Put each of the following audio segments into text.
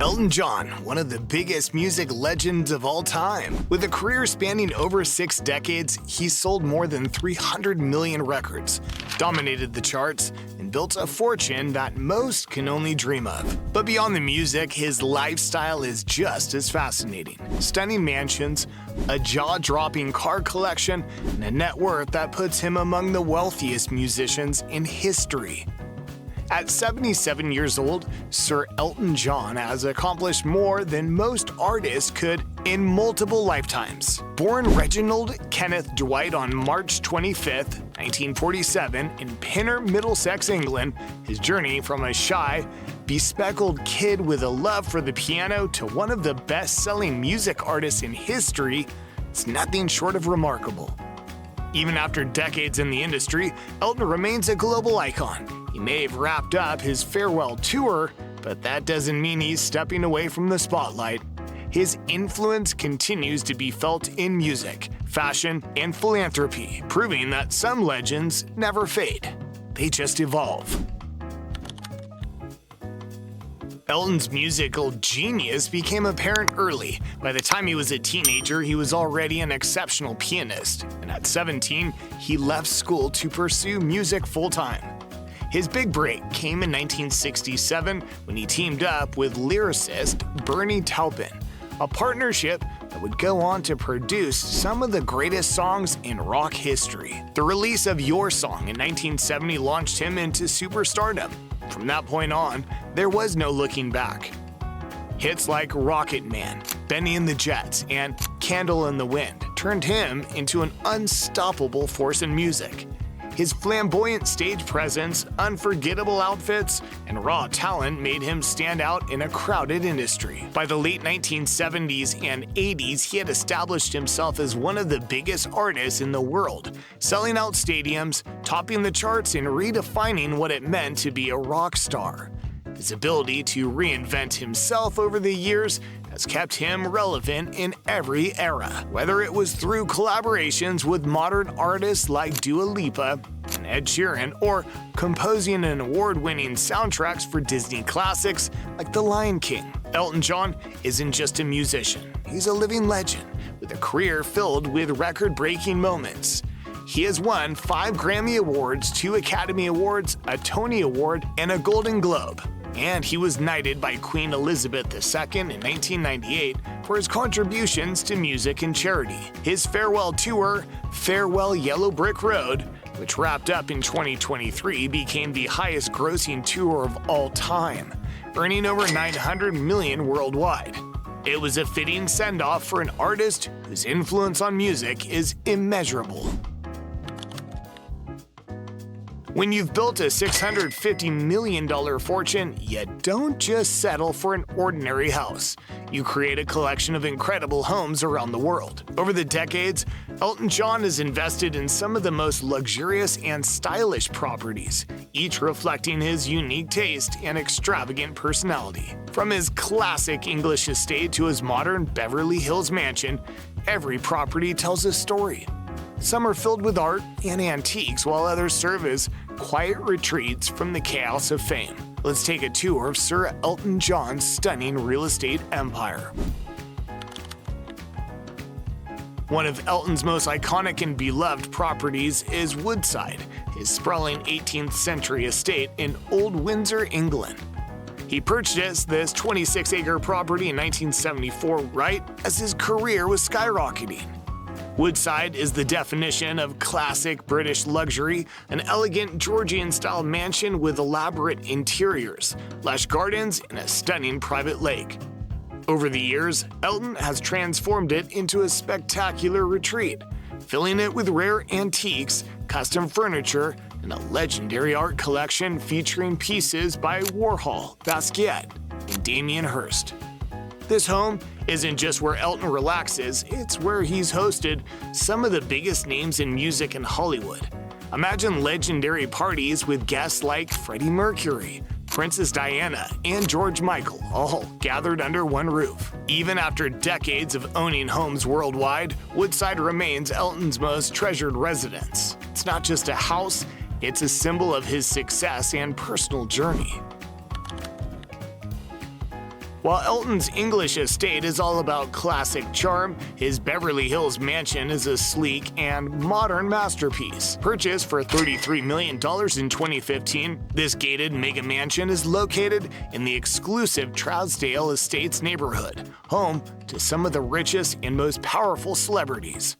Elton John, one of the biggest music legends of all time. With a career spanning over 6 decades, he sold more than 300 million records, dominated the charts, and built a fortune that most can only dream of. But beyond the music, his lifestyle is just as fascinating. Stunning mansions, a jaw-dropping car collection, and a net worth that puts him among the wealthiest musicians in history. At 77 years old, Sir Elton John has accomplished more than most artists could in multiple lifetimes. Born Reginald Kenneth Dwight on March 25, 1947, in Pinner, Middlesex, England, his journey from a shy, bespectacled kid with a love for the piano to one of the best-selling music artists in history is nothing short of remarkable. Even after decades in the industry, Elton remains a global icon. He may have wrapped up his farewell tour, but that doesn't mean he's stepping away from the spotlight. His influence continues to be felt in music, fashion, and philanthropy, proving that some legends never fade. They just evolve. Elton's musical genius became apparent early. By the time he was a teenager, he was already an exceptional pianist, and at 17, he left school to pursue music full-time. His big break came in 1967 when he teamed up with lyricist Bernie Taupin, a partnership that would go on to produce some of the greatest songs in rock history. The release of Your Song in 1970 launched him into superstardom. From that point on, there was no looking back. Hits like Rocket Man, Benny and the Jets, and Candle in the Wind turned him into an unstoppable force in music. His flamboyant stage presence, unforgettable outfits, and raw talent made him stand out in a crowded industry. By the late 1970s and 80s, he had established himself as one of the biggest artists in the world, selling out stadiums, topping the charts, and redefining what it meant to be a rock star. His ability to reinvent himself over the years has kept him relevant in every era, whether it was through collaborations with modern artists like Dua Lipa and Ed Sheeran, or composing an award-winning soundtracks for Disney classics like The Lion King. Elton John isn't just a musician, he's a living legend with a career filled with record-breaking moments. He has won 5 Grammy Awards, 2 Academy Awards, a Tony Award, and a Golden Globe. And he was knighted by Queen Elizabeth II in 1998 for his contributions to music and charity. His farewell tour, Farewell Yellow Brick Road, which wrapped up in 2023, became the highest-grossing tour of all time, earning over $900 million worldwide. It was a fitting send-off for an artist whose influence on music is immeasurable. When you've built a $650 million fortune, you don't just settle for an ordinary house. You create a collection of incredible homes around the world. Over the decades, Elton John has invested in some of the most luxurious and stylish properties, each reflecting his unique taste and extravagant personality. From his classic English estate to his modern Beverly Hills mansion, every property tells a story. Some are filled with art and antiques, while others serve as quiet retreats from the chaos of fame. Let's take a tour of Sir Elton John's stunning real estate empire. One of Elton's most iconic and beloved properties is Woodside, his sprawling 18th century estate in Old Windsor, England. He purchased this 26-acre property in 1974 right as his career was skyrocketing. Woodside is the definition of classic British luxury, an elegant Georgian-style mansion with elaborate interiors, lush gardens, and a stunning private lake. Over the years, Elton has transformed it into a spectacular retreat, filling it with rare antiques, custom furniture, and a legendary art collection featuring pieces by Warhol, Basquiat, and Damien Hirst. This home isn't just where Elton relaxes, it's where he's hosted some of the biggest names in music in Hollywood. Imagine legendary parties with guests like Freddie Mercury, Princess Diana, and George Michael, all gathered under one roof. Even after decades of owning homes worldwide, Woodside remains Elton's most treasured residence. It's not just a house, it's a symbol of his success and personal journey. While Elton's English estate is all about classic charm, his Beverly Hills mansion is a sleek and modern masterpiece. Purchased for $33 million in 2015, this gated mega mansion is located in the exclusive Trousdale Estates neighborhood, home to some of the richest and most powerful celebrities.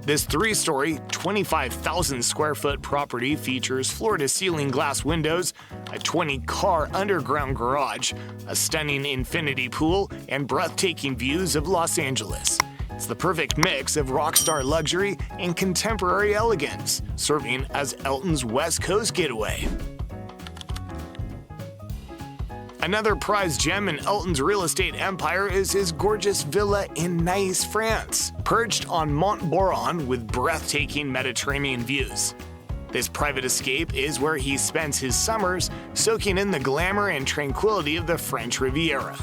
This 3-story, 25,000 square foot property features floor-to-ceiling glass windows, a 20-car underground garage, a stunning infinity pool, and breathtaking views of Los Angeles. It's the perfect mix of rockstar luxury and contemporary elegance, serving as Elton's West Coast getaway. Another prized gem in Elton's real estate empire is his gorgeous villa in Nice, France, perched on Mont Boron with breathtaking Mediterranean views. This private escape is where he spends his summers soaking in the glamour and tranquility of the French Riviera.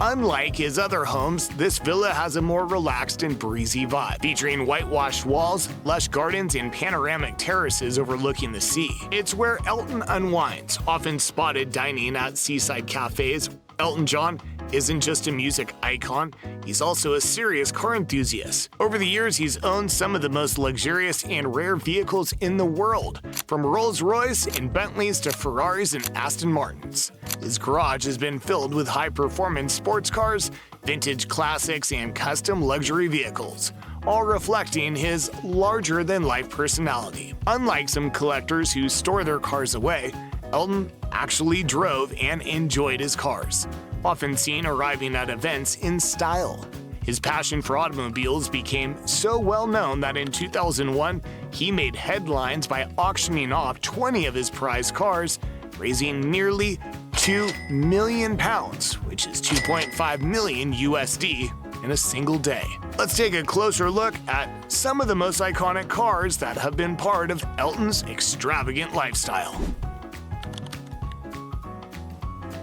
Unlike his other homes, this villa has a more relaxed and breezy vibe, featuring whitewashed walls, lush gardens, and panoramic terraces overlooking the sea. It's where Elton unwinds, often spotted dining at seaside cafes. Elton John isn't just a music icon, he's also a serious car enthusiast. Over the years, he's owned some of the most luxurious and rare vehicles in the world, from Rolls-Royce and Bentleys to Ferraris and Aston Martins. His garage has been filled with high-performance sports cars, vintage classics, and custom luxury vehicles, all reflecting his larger-than-life personality. Unlike some collectors who store their cars away, Elton actually drove and enjoyed his cars, often seen arriving at events in style. His passion for automobiles became so well known that in 2001, he made headlines by auctioning off 20 of his prized cars, raising nearly £2 million, which is 2.5 million USD, in a single day. Let's take a closer look at some of the most iconic cars that have been part of Elton's extravagant lifestyle.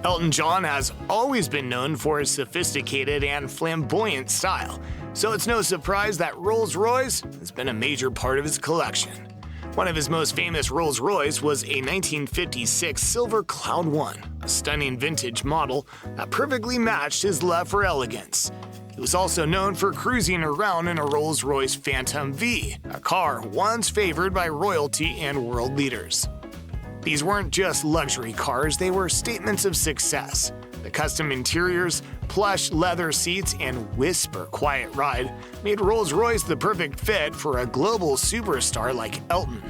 Elton John has always been known for his sophisticated and flamboyant style, so it's no surprise that Rolls-Royce has been a major part of his collection. One of his most famous Rolls-Royce was a 1956 Silver Cloud 1, a stunning vintage model that perfectly matched his love for elegance. He was also known for cruising around in a Rolls-Royce Phantom V, a car once favored by royalty and world leaders. These weren't just luxury cars, they were statements of success. The custom interiors, plush leather seats, and whisper quiet ride made Rolls-Royce the perfect fit for a global superstar like Elton.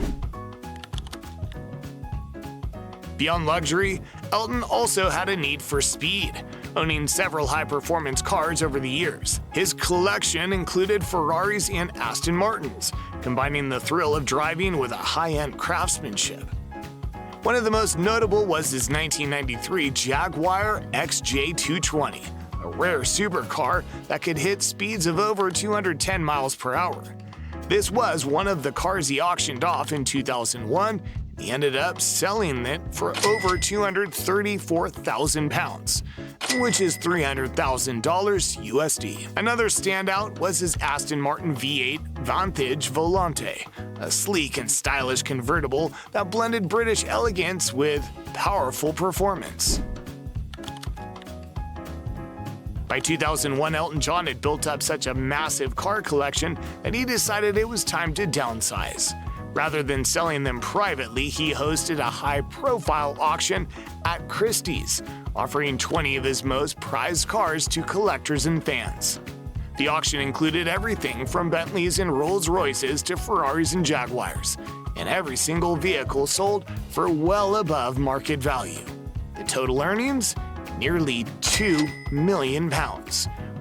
Beyond luxury, Elton also had a need for speed, owning several high-performance cars over the years. His collection included Ferraris and Aston Martins, combining the thrill of driving with a high-end craftsmanship. One of the most notable was his 1993 Jaguar XJ220, a rare supercar that could hit speeds of over 210 miles per hour. This was one of the cars he auctioned off in 2001. He ended up selling it for over £234,000, which is $300,000 USD. Another standout was his Aston Martin V8 Vantage Volante, a sleek and stylish convertible that blended British elegance with powerful performance. By 2001, Elton John had built up such a massive car collection that he decided it was time to downsize. Rather than selling them privately, he hosted a high-profile auction at Christie's, offering 20 of his most prized cars to collectors and fans. The auction included everything from Bentleys and Rolls-Royces to Ferraris and Jaguars, and every single vehicle sold for well above market value. The total earnings? Nearly £2 million,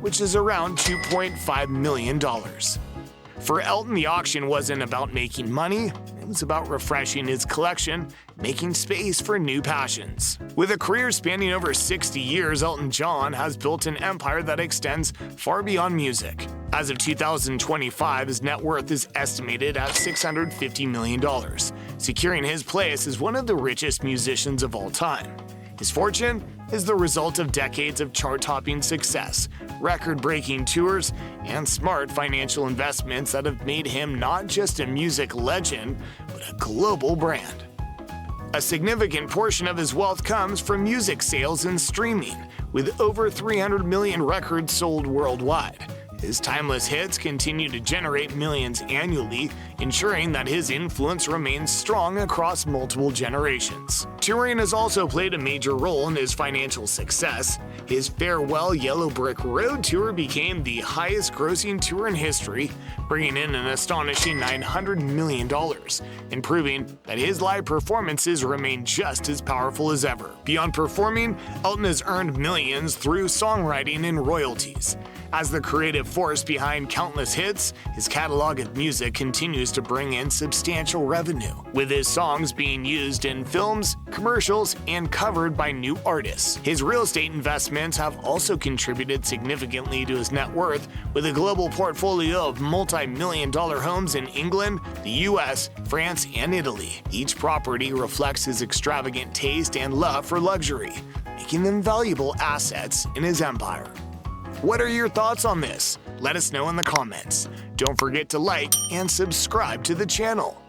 which is around $2.5 million. For Elton, the auction wasn't about making money, it was about refreshing his collection, making space for new passions. With a career spanning over 60 years, Elton John has built an empire that extends far beyond music. As of 2025, his net worth is estimated at $650 million, securing his place as one of the richest musicians of all time. His fortune is the result of decades of chart-topping success, record-breaking tours, and smart financial investments that have made him not just a music legend, but a global brand. A significant portion of his wealth comes from music sales and streaming, with over 300 million records sold worldwide. His timeless hits continue to generate millions annually, ensuring that his influence remains strong across multiple generations. Touring has also played a major role in his financial success. His Farewell Yellow Brick Road tour became the highest-grossing tour in history, bringing in an astonishing $900 million, and proving that his live performances remain just as powerful as ever. Beyond performing, Elton has earned millions through songwriting and royalties. As the creative force behind countless hits, his catalog of music continues to bring in substantial revenue, with his songs being used in films, commercials, and covered by new artists. His real estate investments have also contributed significantly to his net worth, with a global portfolio of multi-million-dollar homes in England, the US, France, and Italy. Each property reflects his extravagant taste and love for luxury, making them valuable assets in his empire. What are your thoughts on this? Let us know in the comments. Don't forget to like and subscribe to the channel.